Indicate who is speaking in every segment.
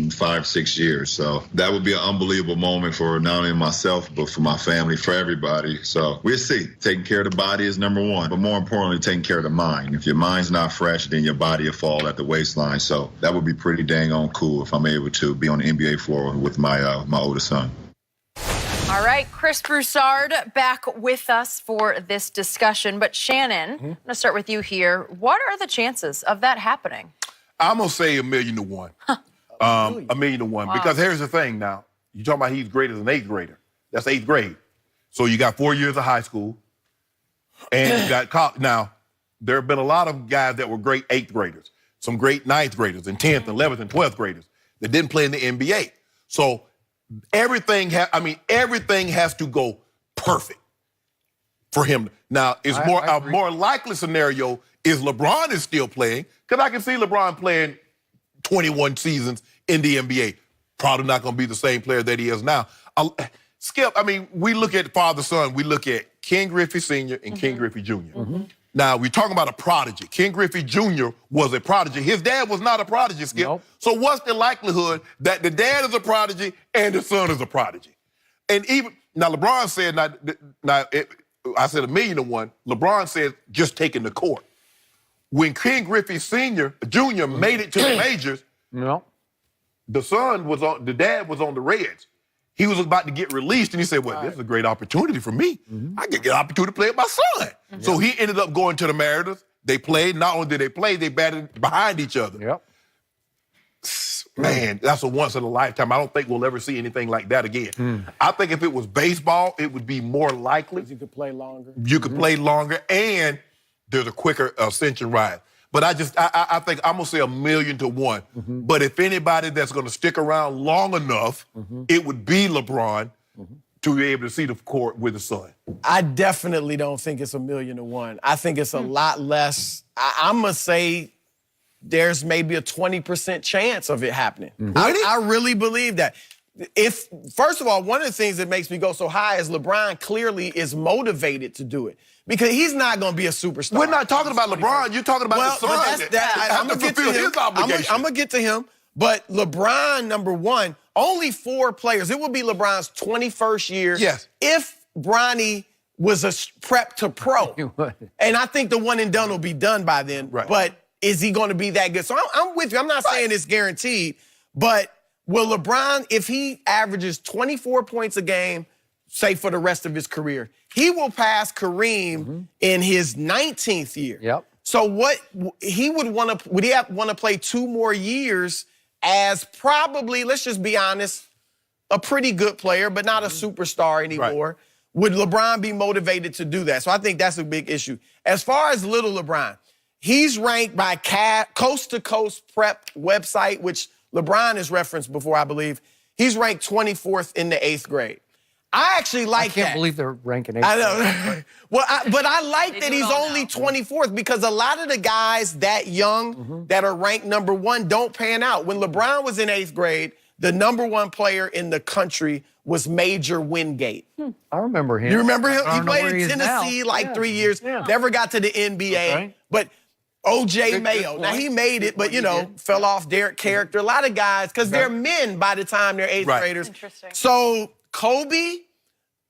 Speaker 1: in 5-6 years. So that would be an unbelievable moment for not only myself, but for my family, for everybody. So we'll see. Taking care of the body is number one, but more importantly, taking care of the mind. If your mind's not fresh, then your body will fall at the waistline. So that would be pretty dang on cool if I'm able to be on the NBA floor with my my oldest son.
Speaker 2: All right, Chris Broussard back with us for this discussion. But Shannon, I'm going to start with you here. What are the chances of that happening?
Speaker 3: I'm going to say 1,000,000 to 1.
Speaker 2: Huh.
Speaker 3: 1,000,000 to 1. Wow. Because here's the thing now. You're talking about he's great as an 8th grader. That's 8th grade. So you got 4 years of high school. And you got college. Now, there have been a lot of guys that were great 8th graders. Some great 9th graders and 10th, 11th, and 12th graders that didn't play in the NBA. So everything has to go perfect for him. Now, it's a more likely scenario is LeBron is still playing, because I can see LeBron playing 21 seasons in the NBA. Probably not going to be the same player that he is now. Skip, I mean, we look at father-son, we look at Ken Griffey Sr. and Ken Griffey Jr. Now, we're talking about a prodigy. Ken Griffey Jr. was a prodigy. His dad was not a prodigy, Skip. Nope. So what's the likelihood that the dad is a prodigy and the son is a prodigy? And even, now LeBron said, I said 1,000,000 to 1. LeBron said just taking the court. When Ken Griffey Jr. made it to the majors, the dad was on the Reds. He was about to get released, and he said, well, this is a great opportunity for me. I can get an opportunity to play with my son. So he ended up going to the Mariners. They played. Not only did they play, they batted behind each other. Man, that's a once-in-a-lifetime. I don't think we'll ever see anything like that again. I think if it was baseball, it would be more likely.
Speaker 4: You could play longer.
Speaker 3: You could play longer, and there's a quicker ascension rise. But I think I'm going to say 1,000,000 to 1. But if anybody that's going to stick around long enough, it would be LeBron to be able to see the court with his son.
Speaker 4: I definitely don't think it's 1,000,000 to 1. I think it's a lot less. I'm going to say there's maybe a 20% chance of it happening. I really believe that. First of all, one of the things that makes me go so high is LeBron clearly is motivated to do it. Because he's not going to be a superstar.
Speaker 3: We're not talking about LeBron. You're talking about the son.
Speaker 4: I'm going to fulfill his obligation. I'm going to get to him. But LeBron, number one, only 4 players. It would be LeBron's 21st year.
Speaker 3: Yes.
Speaker 4: If Bronny was a prep to pro. And I think the one and done will be done by then. Right. But is he going to be that good? So I'm with you. I'm not saying it's guaranteed. But will LeBron, if he averages 24 points a game, say for the rest of his career, he will pass Kareem in his 19th year. So what he would want to play 2 more years as probably, let's just be honest, a pretty good player, but not a superstar anymore. Right. Would LeBron be motivated to do that? So I think that's a big issue. As far as little LeBron, he's ranked by Coast to Coast Prep website, which LeBron has referenced before, I believe. He's ranked 24th in the 8th grade. I actually like that.
Speaker 5: I can't believe they're ranking 8th.
Speaker 4: I know. But I like that he's only 24th because a lot of the guys that young that are ranked number 1 don't pan out. When LeBron was in 8th grade, the number 1 player in the country was Major Wingate.
Speaker 5: I remember him.
Speaker 4: You remember him? He played in Tennessee 3 years, never got to the NBA. But O.J. Mayo, now he made it, but, fell off Derek character. A lot of guys, because they're men by the time they're 8th graders.
Speaker 2: Interesting.
Speaker 4: So Kobe,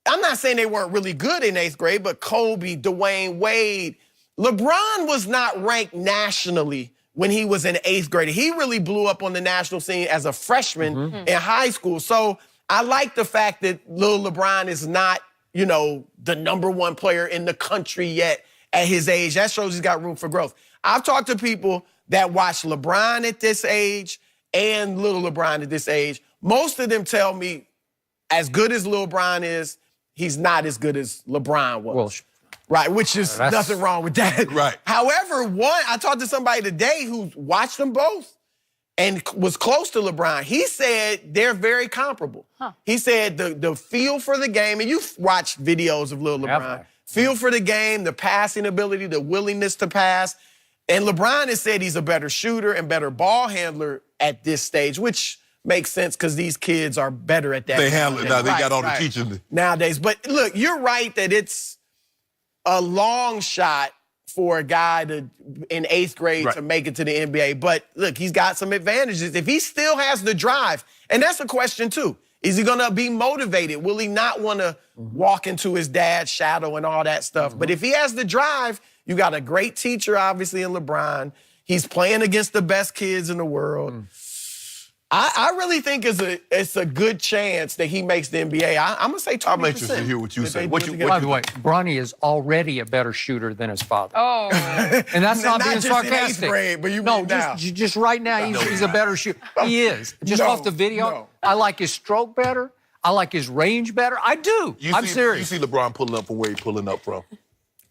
Speaker 4: I'm not saying they weren't really good in 8th grade, but Kobe, Dwayne Wade, LeBron was not ranked nationally when he was in 8th grade. He really blew up on the national scene as a freshman in high school. So I like the fact that little LeBron is not, the number 1 player in the country yet at his age. That shows he's got room for growth. I've talked to people that watch LeBron at this age and little LeBron at this age. Most of them tell me, as good as Lil Bron is, he's not as good as LeBron was. Right, which is nothing wrong with that.
Speaker 3: Right.
Speaker 4: However, I talked to somebody today who watched them both and was close to LeBron. He said they're very comparable. He said the feel for the game, and you've watched videos of Lil LeBron, feel for the game, the passing ability, the willingness to pass. And LeBron has said he's a better shooter and better ball handler at this stage, which makes sense because these kids are better at that.
Speaker 3: They handle it now. They got all the teaching
Speaker 4: nowadays. But look, you're right that it's a long shot for a guy in 8th grade to make it to the NBA. But look, he's got some advantages. If he still has the drive, and that's a question too. Is he going to be motivated? Will he not want to walk into his dad's shadow and all that stuff? But if he has the drive, you got a great teacher, obviously, in LeBron. He's playing against the best kids in the world. I really think it's a good chance that he makes the NBA. I'm going to say 20%.
Speaker 3: I'm interested to hear what you say.
Speaker 5: By the way, Bronny is already a better shooter than his father.
Speaker 2: Oh.
Speaker 5: And that's not being
Speaker 4: just
Speaker 5: sarcastic.
Speaker 4: In 8th grade, but you
Speaker 5: no,
Speaker 4: mean now.
Speaker 5: just right now, he's a better shooter. He is. Just off the video, I like his stroke better. I like his range better. I do. I'm serious.
Speaker 3: You see LeBron pulling up from where he's pulling up from.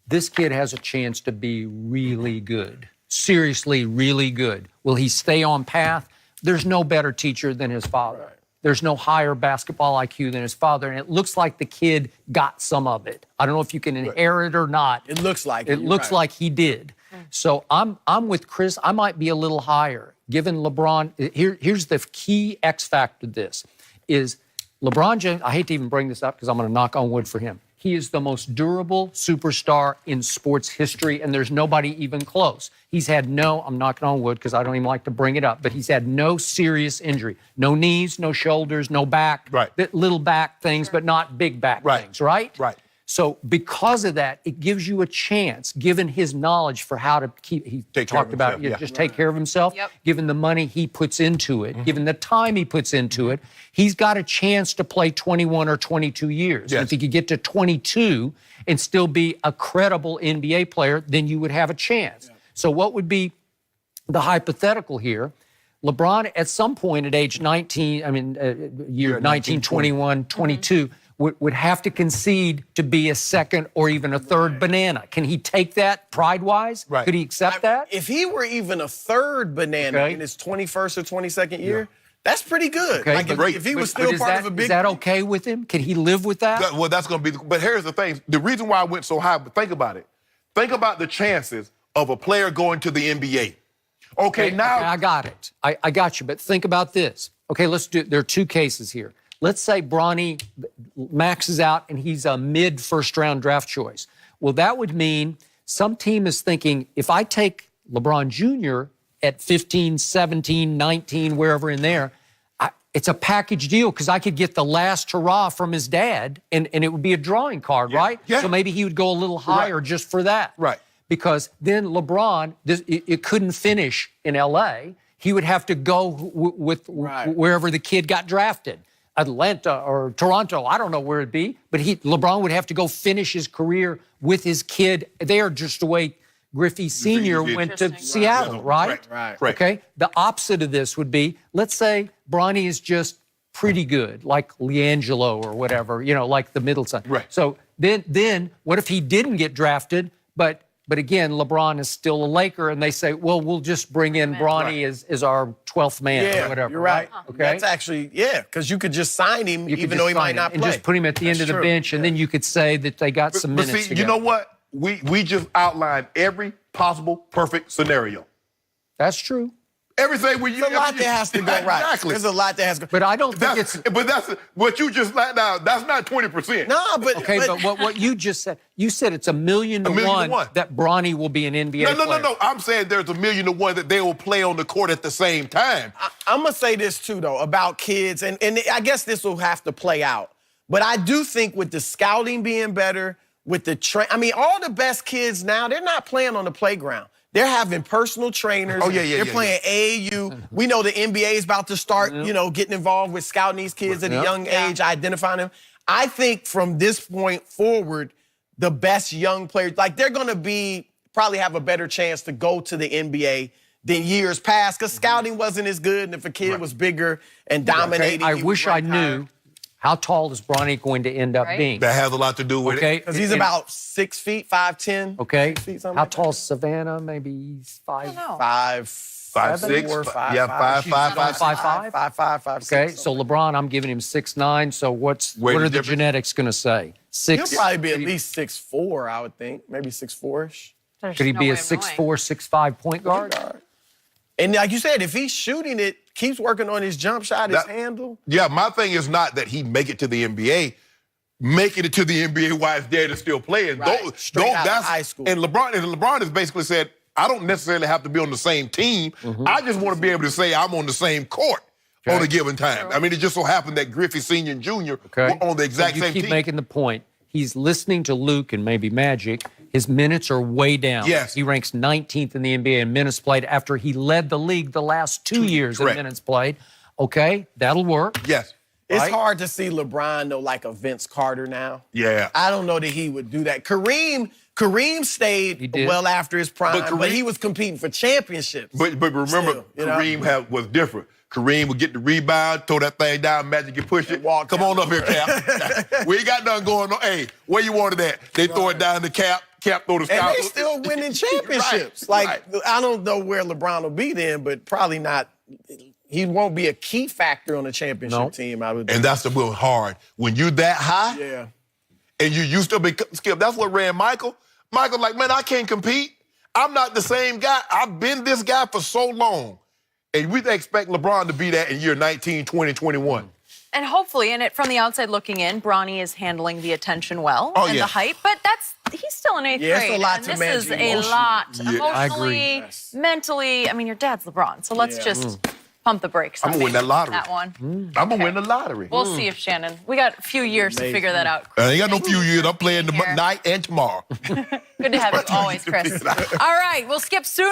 Speaker 5: This kid has a chance to be really good. Seriously, really good. Will he stay on path? There's no better teacher than his father. Right. There's no higher basketball IQ than his father, and it looks like the kid got some of it. I don't know if you can inherit or not.
Speaker 4: It looks like
Speaker 5: it. It looks like he did. So I'm with Chris. I might be a little higher. Given LeBron, here's the key X factor to this, is LeBron James, I hate to even bring this up because I'm going to knock on wood for him. He is the most durable superstar in sports history, and there's nobody even close. He's had I'm knocking on wood because I don't even like to bring it up, but he's had no serious injury. No knees, no shoulders, no back.
Speaker 3: Right.
Speaker 5: Little back things, but not big back things, right?
Speaker 3: Right.
Speaker 5: So because of that, it gives you a chance, given his knowledge for how to take care of himself, given the money he puts into it, given the time he puts into it, he's got a chance to play 21 or 22 years. Yes. If he could get to 22 and still be a credible NBA player, then you would have a chance. Yeah. So what would be the hypothetical here? LeBron, at some point at age 19, year 19, 21, 22, would have to concede to be a second or even a third banana. Can he take that pride-wise? Right. Could he accept that?
Speaker 4: If he were even a third banana in his 21st or 22nd year, that's pretty good.
Speaker 5: Okay.
Speaker 4: Like if he was still part of a big...
Speaker 5: Is that okay with him? Can he live with that?
Speaker 3: Well, that's going to be... But here's the thing. The reason why I went so high, but think about it. Think about the chances of a player going to the NBA. Okay, now...
Speaker 5: Okay, I got it. I got you, but think about this. Okay, there are two cases here. Let's say Bronny maxes out and he's a mid-first-round draft choice. Well, that would mean some team is thinking, if I take LeBron Jr. at 15, 17, 19, wherever in there, it's a package deal because I could get the last hurrah from his dad, and it would be a drawing card, right? Yeah. So maybe he would go a little higher just for that.
Speaker 3: Right.
Speaker 5: Because then LeBron, it couldn't finish in L.A. He would have to go with wherever the kid got drafted. Atlanta or Toronto, I don't know where it'd be, but LeBron would have to go finish his career with his kid there, just the way Griffey Sr. went to Seattle, right?
Speaker 3: Right.
Speaker 5: Okay? The opposite of this would be, let's say Bronny is just pretty good, like LiAngelo or whatever, like the middle son.
Speaker 3: Right.
Speaker 5: So then what if he didn't get drafted, but again, LeBron is still a Laker, and they say, well, we'll just bring in Bronny as our 12th man or whatever.
Speaker 4: You're right.
Speaker 5: Okay?
Speaker 4: That's actually, because you could just sign him even though he might not play.
Speaker 5: And just put him at the end of the bench, and then you could say that they got some minutes together.
Speaker 3: You know what? We just outlined every possible perfect scenario.
Speaker 5: That's true.
Speaker 3: Everything
Speaker 4: There's a lot that has to go right.
Speaker 3: Exactly.
Speaker 4: There's a lot that has to go.
Speaker 5: But I don't think it's...
Speaker 3: But that's what you just laid down. That's not 20%.
Speaker 4: No, but...
Speaker 5: Okay, but what you just said, you said it's 1,000,000 to 1 that Bronny will be an NBA player.
Speaker 3: No. I'm saying there's 1,000,000 to 1 that they will play on the court at the same time.
Speaker 4: I'm going to say this, too, though, about kids, and I guess this will have to play out. But I do think with the scouting being better, with the... all the best kids now, they're not playing on the playground. They're having personal trainers. They're playing AAU. We know the NBA is about to start, getting involved with scouting these kids at a young age, identifying them. I think from this point forward, the best young players, they're going to probably have a better chance to go to the NBA than years past because scouting wasn't as good, and if a kid was bigger and dominating.
Speaker 5: I wish I knew. How tall is Bronny going to end up being?
Speaker 3: That has a lot to do with it.
Speaker 4: Because he's about 6 feet, 5'10".
Speaker 5: Okay.
Speaker 4: Feet,
Speaker 5: how tall is Savannah? Maybe 5'6".
Speaker 4: 5'5".
Speaker 5: Okay, so LeBron, I'm giving him 6'9". So what are the genetics going to say?
Speaker 4: He'll probably be at least 6'4", I would think. Maybe 6'4"ish.
Speaker 5: Could he be a 6'4", 6'5" point guard?
Speaker 4: And like you said, if he's shooting it, keeps working on his jump shot, his handle.
Speaker 3: Yeah, my thing is not that he make it to the NBA. making it to the NBA while his dad is still playing.
Speaker 4: Right. Straight out of high school.
Speaker 3: And LeBron has basically said, I don't necessarily have to be on the same team. I just want to be able to say I'm on the same court on a given time. I mean, it just so happened that Griffey Sr. and Jr. were on the exact same team.
Speaker 5: You keep making the point. He's listening to Luke and maybe Magic. His minutes are way down.
Speaker 3: Yes.
Speaker 5: He ranks 19th in the NBA in minutes played after he led the league the last 2 years in minutes played. Okay, that'll work.
Speaker 3: Yes.
Speaker 4: It's hard to see LeBron, though, like a Vince Carter now.
Speaker 3: Yeah.
Speaker 4: I don't know that he would do that. Kareem stayed well after his prime, but he was competing for championships.
Speaker 3: But remember,
Speaker 4: still,
Speaker 3: Kareem was different. Kareem would get the rebound, throw that thing down, Magic could push it. Come on up here, Cap. We ain't got nothing going on. Hey, where you wanted that? They throw it down to Cap. Cap throw the scout.
Speaker 4: And they still winning championships. I don't know where LeBron will be then, but probably not. He won't be a key factor on the championship team, I would think.
Speaker 3: And that's the real hard. When you're that high, and you used to be Skip, that's what ran Michael. Michael, like, man, I can't compete. I'm not the same guy. I've been this guy for so long. And we expect LeBron to be that in year 19, 20, 21.
Speaker 2: And hopefully, from the outside looking in, Bronny is handling the attention well and the hype. But he's still in eighth grade.
Speaker 4: It's a lot to
Speaker 2: this is
Speaker 4: emotionally.
Speaker 2: a lot
Speaker 5: I
Speaker 2: emotionally, mentally. I mean, your dad's LeBron, so let's just pump the brakes.
Speaker 3: I'm gonna win that lottery.
Speaker 2: That one.
Speaker 3: I'm gonna win the lottery.
Speaker 2: We'll see if Shannon. We got a few years to figure that out.
Speaker 3: I ain't got no few years. I'm playing the night and tomorrow.
Speaker 2: Good to have you always, Chris. All right, we'll skip soon.